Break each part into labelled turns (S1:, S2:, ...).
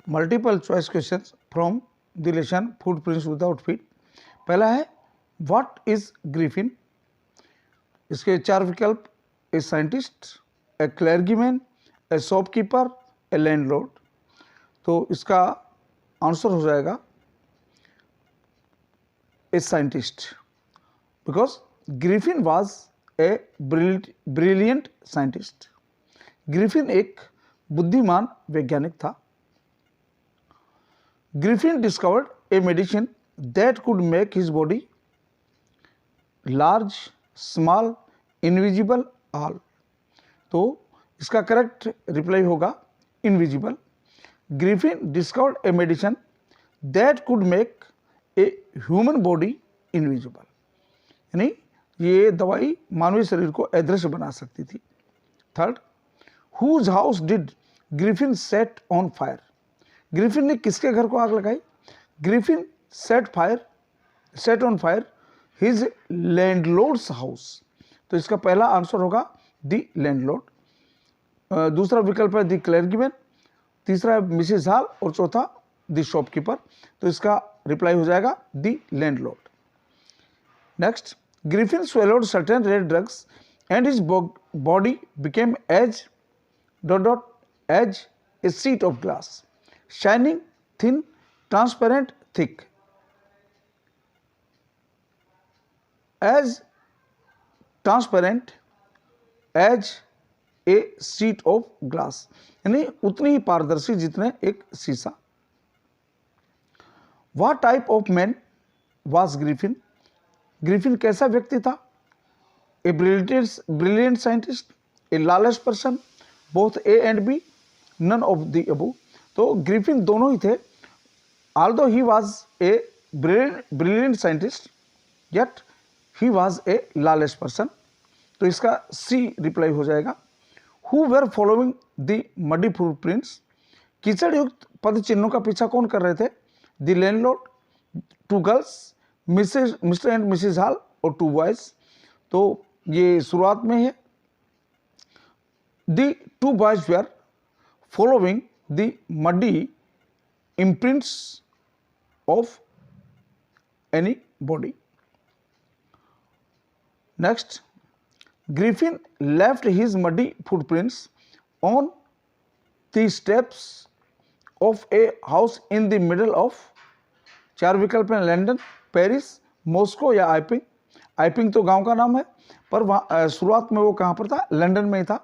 S1: Multiple choice question from the lesson footprints without feet. पहला है what is Griffin. इसके चार विकल्प, a scientist, A clergyman, A shopkeeper, A landlord. तो इसका आंसर हो जाएगा a scientist, because Griffin was a brilliant scientist. Griffin एक बुद्धिमान वैज्ञानिक था। Griffin discovered a medicine that could make his body large, small, invisible, all. तो इसका करेक्ट रिप्लाई होगा invisible. Griffin discovered a medicine that could make a human body invisible, यानी ये दवाई मानवीय शरीर को अदृश्य बना सकती थी। Third, whose house did Griffin set on fire. Griffin ने किसके घर को आग लगाई? Griffin set on fire his landlord's house. तो इसका पहला आंसर होगा द लैंडलॉर्ड। दूसरा विकल्प है द क्लर्जीमैन, तीसरा है मिसेस हॉल और चौथा द शॉपकीपर। तो इसका रिप्लाई हो जाएगा the landlord. Next, Griffin swallowed certain red drugs and his body became as a sheet of glass, shining, thin, transparent, thick. As transparent as a sheet of glass, यानी उतनी ही पारदर्शी जितने एक शीशा। What type of man was Griffin? Griffin कैसा व्यक्ति था? A brilliant scientist, a lawless person, both A and B, none of the above. तो ग्रिफिन दोनों ही थे। Although he was a brilliant scientist, yet he was a lawless person. तो इसका C reply हो जाएगा। Who were following the muddy footprints. कीचड़ युक्त पद चिन्हों का पीछा कौन कर रहे थे? The landlord, two girls, mister and missus Hall और टू बॉयज। तो ये शुरुआत में है। The two boys were following the muddy imprints of anybody. Next, Griffin left his muddy footprints on the steps of a house in the middle of. चार विकल्प हैं, London, Paris, Moscow या आइपिंग। आइपिंग तो गांव का नाम है, पर वहाँ शुरुआत में वो कहाँ पर था? लंदन में ही था।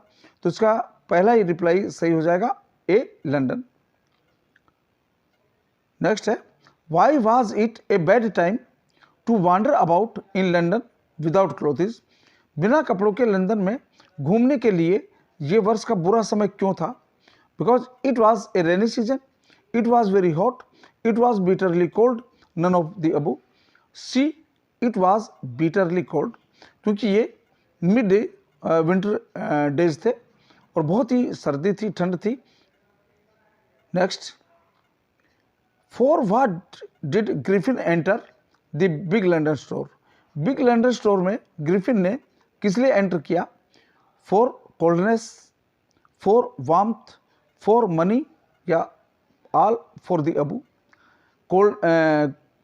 S1: तो इसका पहला ही रिप्लाई सही हो जाएगा, ए लंदन। नेक्स्ट है, why was it a bad time to wander about in London without clothes. बिना कपड़ों के लंदन में घूमने के लिए ये वर्ष का बुरा समय क्यों था? Because it was a rainy season, it was very hot, it was bitterly cold, none of the above. C, it was bitterly cold, क्योंकि ये मिड डे विंटर डेज थे और बहुत ही सर्दी थी, ठंड थी। Next, for what did Griffin enter the big London store. Big London store में ग्रिफिन ने किस लिए एंटर किया? For coldness, for warmth, for money या all for the above.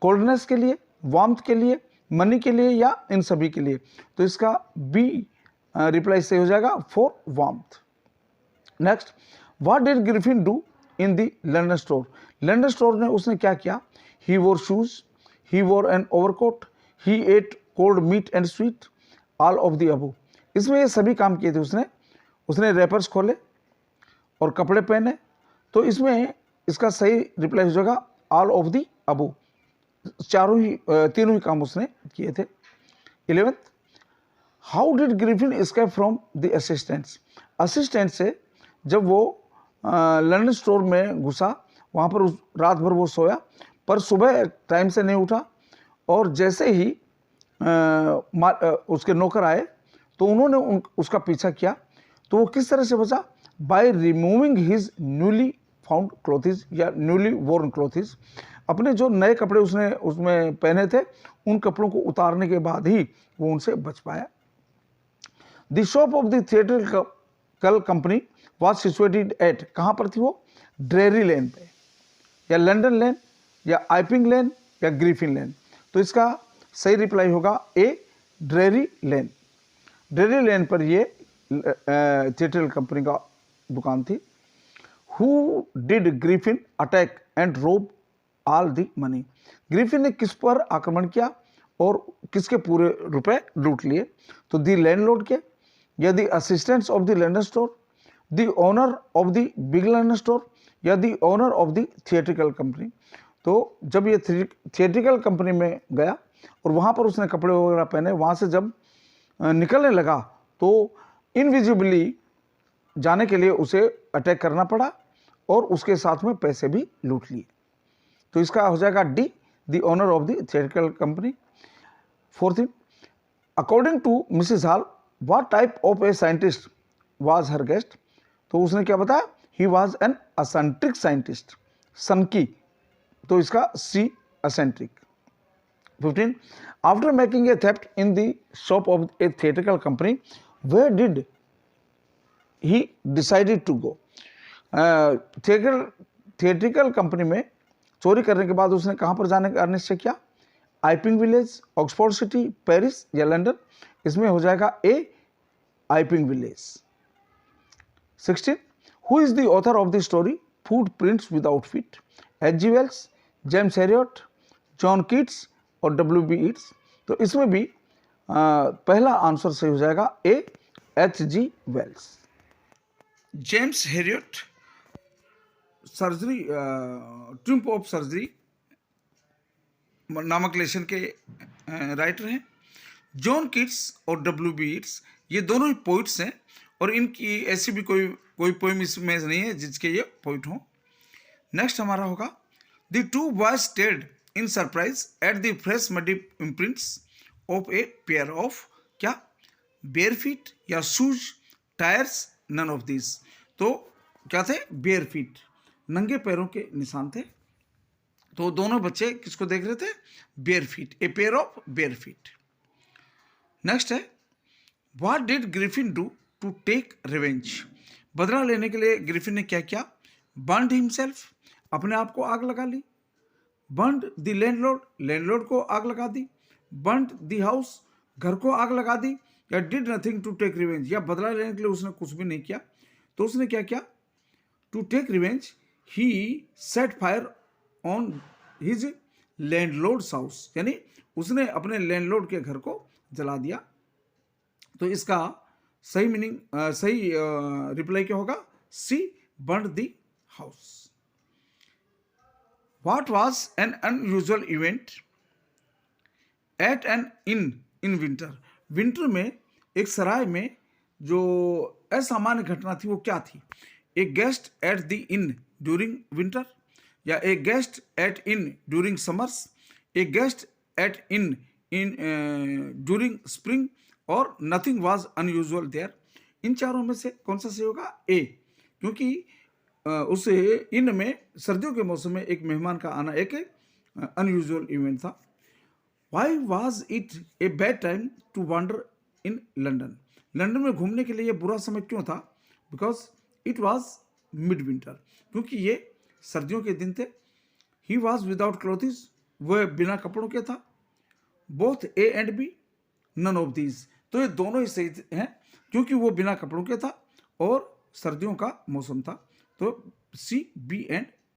S1: Coldness के लिए, वार्मथ के लिए, मनी के लिए या इन सभी के लिए। तो इसका बी रिप्लाई सही हो जाएगा, for warmth. Next, what did Griffin do in the London store. London store ने उसने क्या किया? He wore shoes, he wore an overcoat, he ate cold meat and sweet, all of the above. इसमें ये सभी काम किए थे उसने रैपर्स खोले और कपड़े पहने। तो इसमें इसका सही रिप्लाई हो जाएगा ऑल ऑफ द अबव। तीनों ही काम उसने किए थे। 11th, how did Griffin escape from the assistants. Assistant से जब वो लंदन स्टोर में घुसा, वहाँ पर रात भर वो सोया, पर सुबह टाइम से नहीं उठा और जैसे ही उसके नौकर आए तो उन्होंने उसका पीछा किया। तो वो किस तरह से बचा? By removing his newly found clothes या न्यूली वोर्न क्लोथिज। अपने जो नए कपड़े उसने उसमें पहने थे, उन कपड़ों को उतारने के बाद ही वो उनसे बच पाया। The shop of the theatrical company was situated at, कहाँ पर थी वो? ड्रेरी लेन पे। या लंदन लेन या आइपिंग लेन या ग्रिफिन लेन? तो इसका सही रिप्लाई होगा ए, ड्रेरी लेन। ड्रेरी लेन पर ये थिएटर कंपनी का दुकान थी। Who did Griffin attack and रोब ऑल द मनी? ग्रिफिन ने किस पर आक्रमण किया और किसके पूरे रुपए लूट लिए? तो दी लैंडलॉर्ड के, या the assistants of the London store, the owner of the big London store, या the owner of the theatrical company? तो जब ये थिएट्रिकल कंपनी में गया और वहाँ पर उसने कपड़े वगैरह पहने, वहाँ से जब निकलने लगा तो इनविजिबली जाने के लिए उसे अटैक करना पड़ा और उसके साथ में पैसे भी लूट लिए। तो इसका हो जाएगा D, the owner of the theatrical company. 4th, according to Mrs Hall what type of a scientist was her guest? तो उसने क्या बताया? He was an eccentric scientist, सनकी। तो इसका C, eccentric. 15, after making a theft in the shop of a theatrical company, where did he decided to go? Theatrical company में चोरी करने के बाद उसने कहाँ पर जाने का निश्चय किया? Iping village, Oxford city, Paris या लंदन? इसमें हो जाएगा A, Iping village. 16, who is the author of the story footprints without feet? H.G. Wells, James Herriot, John Keats और W.B. ईट्स? तो इसमें भी पहला आंसर सही हो जाएगा A, H.G. Wells. James Herriot surgery, triumph of surgery नामक lesson के राइटर हैं। जॉन कीट्स और W.B. ईट्स ये दोनों ही पोइट्स हैं और इनकी ऐसी भी कोई पोइम इसमें नहीं है जिसके ये पोइट हों। नेक्स्ट हमारा होगा the two boys stared in surprise at the fresh muddy imprints of a pair of क्या? बेयर फीट या shoes, tyres, none of this? तो क्या थे? बेयर फीट, नंगे पैरों के निशान थे। तो दोनों बच्चे किसको देख रहे थे? Bare feet, a pair of bare feet. Next है what did Griffin do to take revenge? बदला लेने के लिए ग्रिफिन ने क्या किया? बर्न्ड हिमसेल्फ, अपने आप को आग लगा ली। बर्न्ड द लैंडलॉर्ड, लैंडलॉर्ड को आग लगा दी। बर्न्ड द हाउस, घर को आग लगा दी। या did nothing to take revenge, या बदला लेने के लिए उसने कुछ भी नहीं किया। तो उसने क्या किया? To take revenge he set fire on his landlord's house, यानी उसने अपने लैंडलॉर्ड के घर को जला दिया। तो इसका सही मीनिंग, सही रिप्लाई क्या होगा? C, burned the house. What was an unusual event at an inn in winter? Winter में एक सराय में जो असामान्य घटना थी वो क्या थी? A guest at the inn during winter, या a guest at inn during summers, a guest at inn during spring, और नथिंग वाज अनयूजुअल देयर? इन चारों में से कौन सा सही होगा? ए, क्योंकि उसे इन में सर्दियों के मौसम में एक मेहमान का आना एक अनयूजुअल इवेंट था। Why was it a bad time to wander in London? London में घूमने के लिए ये बुरा समय क्यों था? बिकॉज इट वॉज मिड विंटर, क्योंकि ये सर्दियों के दिन थे। ही वॉज विदाउट क्लोथिस, वह बिना कपड़ों के था। Both A and B, none of these? तो ये दोनों ही सही हैं क्योंकि वो बिना कपड़ों के था और सर्दियों का मौसम था। तो सी, बी एंड